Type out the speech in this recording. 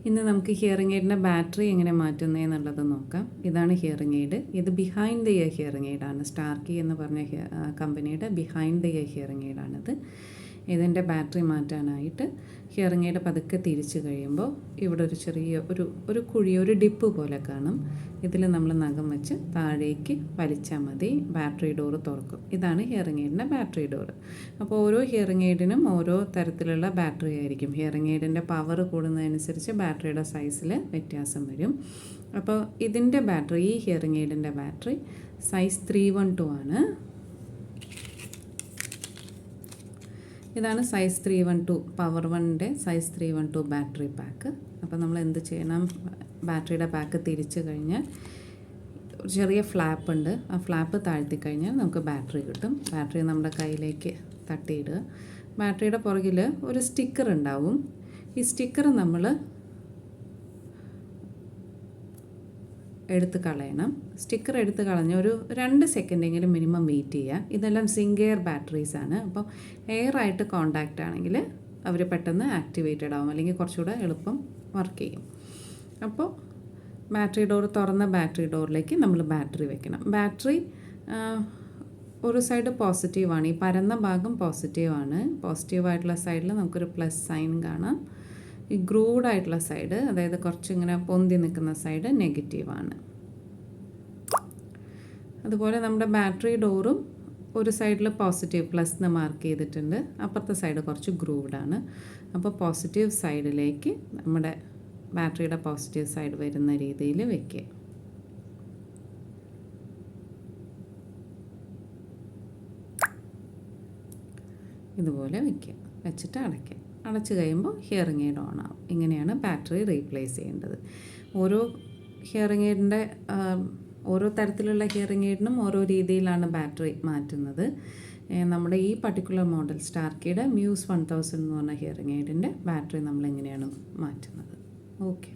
ഇന്ന് നമുക്ക് hearing എയ്ഡിൻ്റെ battery എങ്ങനെ മാറ്റുന്നതെന്നുള്ളത് നോക്കാം. ഇതാണ് ഹിയറിംഗ് എയ്ഡ്. ഇത് ബിഹൈൻഡ് ദ ഇയർ ഹിയറിംഗ് എയ്ഡാണ്. സ്റ്റാർക്കി എന്ന് പറഞ്ഞ കമ്പനിയുടെ ബിഹൈൻഡ് ദ ഇയർ ഹിയറിംഗ് എയ്ഡാണിത്. ഇതിൻ്റെ ബാറ്ററി മാറ്റാനായിട്ട് ഹിയറിംഗ് എയ്ഡ് പതുക്കെ തിരിച്ച് കഴിയുമ്പോൾ ഇവിടെ ഒരു ചെറിയ ഒരു കുഴി, ഒരു ഡിപ്പ് പോലെ കാണും. ഇതിൽ നമ്മൾ നഖം വെച്ച് താഴേക്ക് വലിച്ചാൽ മതി, ബാറ്ററി ഡോറ് തുറക്കും. ഇതാണ് ഹിയറിംഗ് എയ്ഡിൻ്റെ ബാറ്ററി ഡോറ്. അപ്പോൾ ഓരോ ഹിയറിംഗ് എയ്ഡിനും ഓരോ തരത്തിലുള്ള ബാറ്ററി ആയിരിക്കും. ഹിയറിംഗ് എയ്ഡിൻ്റെ പവർ കൂടുന്നതനുസരിച്ച് ബാറ്ററിയുടെ സൈസിൽ വ്യത്യാസം വരും. അപ്പോൾ ഇതിൻ്റെ ബാറ്ററി, ഈ ഹിയറിംഗ് എയ്ഡിൻ്റെ ബാറ്ററി സൈസ് 312 ആണ്. ഇതാണ് സൈസ് 312, പവർ 1ൻ്റെ സൈസ് 312 ബാറ്ററി പാക്ക്. അപ്പോൾ നമ്മൾ എന്ത് ചെയ്യണം, ബാറ്ററിയുടെ പാക്ക് തിരിച്ച് കഴിഞ്ഞാൽ ചെറിയ ഫ്ലാപ്പ് ഉണ്ട്, ആ ഫ്ലാപ്പ് താഴ്ത്തി കഴിഞ്ഞാൽ നമുക്ക് ബാറ്ററി കിട്ടും. ബാറ്ററി നമ്മുടെ കയ്യിലേക്ക് തട്ടിയിടുക. ബാറ്ററിയുടെ പുറകിൽ ഒരു സ്റ്റിക്കർ ഉണ്ടാവും. ഈ സ്റ്റിക്കർ നമ്മൾ എടുത്ത് കളയണം. സ്റ്റിക്കർ എടുത്ത് കളഞ്ഞ് ഒരു 2 സെക്കൻഡെങ്കിലും മിനിമം വെയിറ്റ് ചെയ്യുക. ഇതെല്ലാം സിങ്ക് എയർ ബാറ്ററീസ് ആണ്. അപ്പോൾ എയർ ആയിട്ട് കോണ്ടാക്റ്റ് ആണെങ്കിൽ അവർ പെട്ടെന്ന് ആക്ടിവേറ്റഡ് ആവും, അല്ലെങ്കിൽ കുറച്ചുകൂടെ എളുപ്പം വർക്ക് ചെയ്യും. അപ്പോൾ ബാറ്ററി ഡോർ, തുറന്ന ബാറ്ററി ഡോറിലേക്ക് നമ്മൾ ബാറ്ററി വെക്കണം. ബാറ്ററി ഒരു സൈഡ് പോസിറ്റീവാണ്, ഈ പരന്ന ഭാഗം പോസിറ്റീവാണ്. പോസിറ്റീവായിട്ടുള്ള സൈഡിൽ നമുക്കൊരു പ്ലസ് സൈൻ കാണാം. ഈ ഗ്രൂഡ് ആയിട്ടുള്ള സൈഡ്, അതായത് കുറച്ചിങ്ങനെ പൊന്തി നിൽക്കുന്ന സൈഡ് നെഗറ്റീവാണ്. അതുപോലെ നമ്മുടെ ബാറ്ററി ഡോറും ഒരു സൈഡിൽ പോസിറ്റീവ് പ്ലസ് എന്ന് മാർക്ക് ചെയ്തിട്ടുണ്ട്, അപ്പുറത്തെ സൈഡ് കുറച്ച് ഗ്രൂവ്ഡാണ്. അപ്പോൾ പോസിറ്റീവ് സൈഡിലേക്ക് നമ്മുടെ ബാറ്ററിയുടെ പോസിറ്റീവ് സൈഡ് വരുന്ന രീതിയിൽ വയ്ക്കുക. ഇതുപോലെ വയ്ക്കുക, വെച്ചിട്ട് അടയ്ക്കുക. അടച്ച് കഴിയുമ്പോൾ ഹിയറിംഗ് എയ്ഡ് ഓൺ ആവും. ഇങ്ങനെയാണ് ബാറ്ററി റീപ്ലേസ് ചെയ്യേണ്ടത്. ഓരോ ഹിയറിംഗ് എയ്ഡിൻ്റെ ഓരോ തരത്തിലുള്ള ഹിയറിംഗ് എയ്ഡിനും ഓരോ രീതിയിലാണ് ബാറ്ററി മാറ്റുന്നത്. നമ്മുടെ ഈ പർട്ടിക്കുലർ മോഡൽ സ്റ്റാർക്കിയുടെ മ്യൂസ് 1000 എന്ന് പറഞ്ഞ ഹിയറിംഗ് എയ്ഡിൻ്റെ ബാറ്ററി നമ്മൾ എങ്ങനെയാണ് മാറ്റുന്നത്. ഓക്കെ.